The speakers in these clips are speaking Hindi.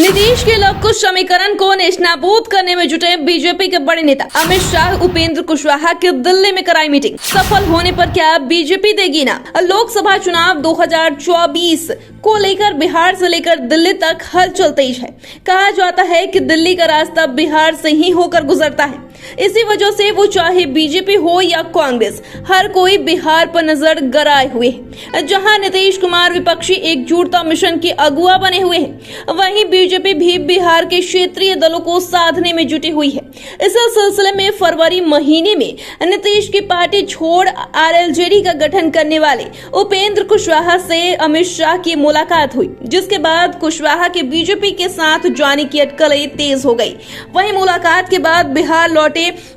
नीतीश के लव कुश समीकरण को नेस्तनाबूद करने में जुटे बीजेपी के बड़े नेता अमित शाह उपेंद्र कुशवाहा की दिल्ली में कराई मीटिंग। सफल होने पर क्या बीजेपी देगी ना। लोकसभा चुनाव 2024 को लेकर बिहार से लेकर दिल्ली तक हलचल तेज है। कहा जाता है कि दिल्ली का रास्ता बिहार से ही होकर गुजरता है। इसी वजह से वो चाहे बीजेपी हो या कांग्रेस, हर कोई बिहार पर नजर गड़ाए हुए है। जहां नीतीश कुमार विपक्षी एकजुटता मिशन के अगुवा बने हुए हैं, वहीं बीजेपी भी बिहार के क्षेत्रीय दलों को साधने में जुटी हुई है। इस सिलसिले में फरवरी महीने में नीतीश की पार्टी छोड़ आरएलजेडी का गठन करने वाले उपेंद्र कुशवाहा से अमित शाह की मुलाकात हुई, जिसके बाद कुशवाहा के बीजेपी के साथ जाने की अटकलें तेज हो गई। वहीं मुलाकात के बाद बिहार लौटे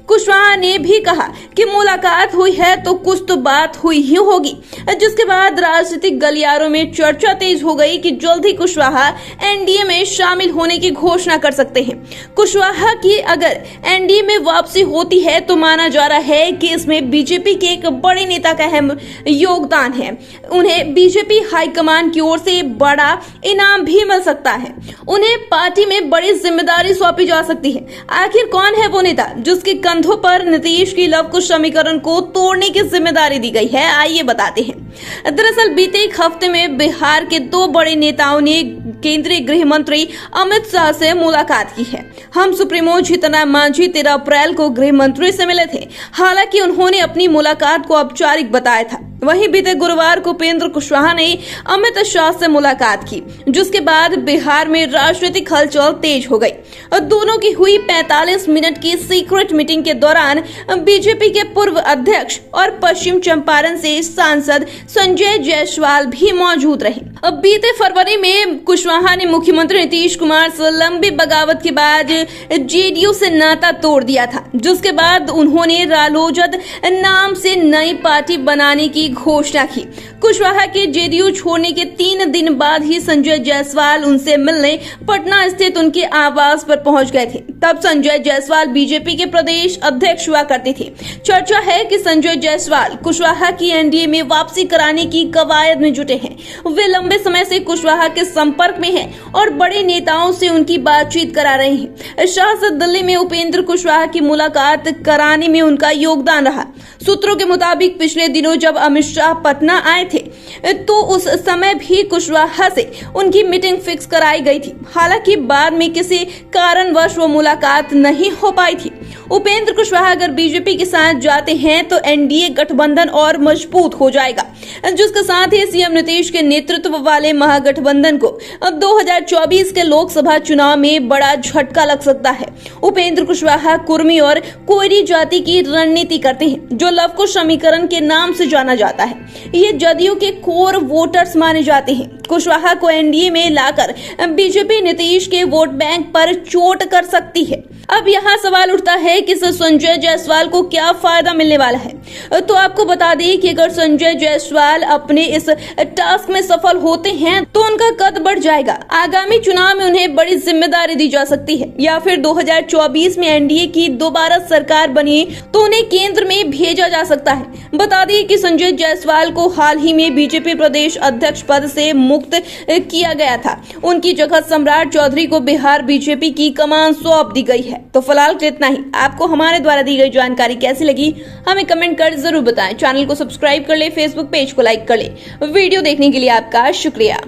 कुशवाहा ने भी कहा कि मुलाकात हुई है तो कुछ तो बात हुई ही होगी, जिसके बाद राजनीतिक गलियारों में चर्चा तेज हो गई कि जल्द ही कुशवाहा एनडीए में शामिल होने की घोषणा कर सकते हैं। कुशवाहा की अगर एनडीए में वापसी होती है तो माना जा रहा है कि इसमें बीजेपी के एक बड़े नेता का अहम योगदान है। उन्हें बीजेपी हाईकमान की ओर से बड़ा इनाम भी मिल सकता है। उन्हें पार्टी में बड़ी जिम्मेदारी सौंपी जा सकती है। आखिर कौन है वो नेता जिसके कंधों पर नीतीश की लव कुश समीकरण को तोड़ने की जिम्मेदारी दी गई है? आइए बताते हैं। दरअसल बीते एक हफ्ते में बिहार के दो बड़े नेताओं ने केंद्रीय गृह मंत्री अमित शाह से मुलाकात की है। हम सुप्रीमो जीतन मांझी 13 अप्रैल को गृह मंत्री से मिले थे। हालांकि उन्होंने अपनी मुलाकात को औपचारिक बताया था। वहीं बीते गुरुवार को उपेंद्र कुशवाहा ने अमित शाह से मुलाकात की, जिसके बाद बिहार में राजनीतिक हलचल तेज हो गई। दोनों की हुई 45 मिनट की सीक्रेट मीटिंग के दौरान बीजेपी के पूर्व अध्यक्ष और पश्चिम चंपारण से सांसद संजय जायसवाल भी मौजूद रहे। बीते फरवरी में कुशवाहा ने मुख्यमंत्री नीतीश कुमार से लंबी बगावत के बाद जेडीयू से नाता तोड़ दिया था, जिसके बाद उन्होंने रालोजद नाम से नई पार्टी बनाने की घोषणा की। कुशवाहा के जेडीयू छोड़ने के 3 दिन बाद ही संजय जायसवाल उनसे मिलने पटना स्थित उनके आवास पर पहुंच गए थे। तब संजय जायसवाल बीजेपी के प्रदेश अध्यक्ष हुआ करते थे। चर्चा है कि संजय जायसवाल कुशवाहा की एनडीए में वापसी कराने की कवायद में जुटे हैं। वे लंबे समय से कुशवाहा के संपर्क में हैं और बड़े नेताओं से उनकी बातचीत करा रहे हैं। शाह से दिल्ली में उपेंद्र कुशवाहा की मुलाकात कराने में उनका योगदान रहा। सूत्रों के मुताबिक पिछले दिनों जब अमित शाह पटना आए थे तो उस समय भी कुशवाहा से उनकी मीटिंग फिक्स कराई गई थी। हालांकि बाद में किसी कारणवश वो मुलाकात नहीं हो पाई थी। उपेंद्र कुशवाहा अगर बीजेपी के साथ जाते हैं तो एनडीए गठबंधन और मजबूत हो जाएगा, जिसके साथ ही सीएम नीतीश के नेतृत्व वाले महागठबंधन को 2024 के लोकसभा चुनाव में बड़ा झटका लग सकता है। उपेंद्र कुशवाहा कुर्मी और कोयरी जाति की रणनीति करते हैं, जो लव कुश समीकरण के नाम से जाना जाता है। ये जदयू के कोर वोटर्स माने जाते हैं। कुशवाहा को एनडीए में लाकर बीजेपी नीतीश के वोट बैंक पर चोट कर सकती है। अब यहाँ सवाल उठता है कि संजय जायसवाल को क्या फायदा मिलने वाला है। तो आपको बता दें कि अगर संजय जायसवाल अपने इस टास्क में सफल होते हैं तो उनका कद बढ़ जाएगा। आगामी चुनाव में उन्हें बड़ी जिम्मेदारी दी जा सकती है, या फिर 2024 में एनडीए की दोबारा सरकार बनी तो उन्हें केंद्र में भेजा जा सकता है। बता दें कि संजय जायसवाल को हाल ही में बीजेपी प्रदेश अध्यक्ष पद से मुक्त किया गया था। उनकी जगह सम्राट चौधरी को बिहार बीजेपी की कमान सौंप दी गई है। तो फिलहाल इतना ही। आपको हमारे द्वारा दी गई जानकारी कैसी लगी हमें कमेंट कर जरूर बताएं। चैनल को सब्सक्राइब कर ले, फेसबुक पेज को लाइक कर ले। वीडियो देखने के लिए आपका शुक्रिया।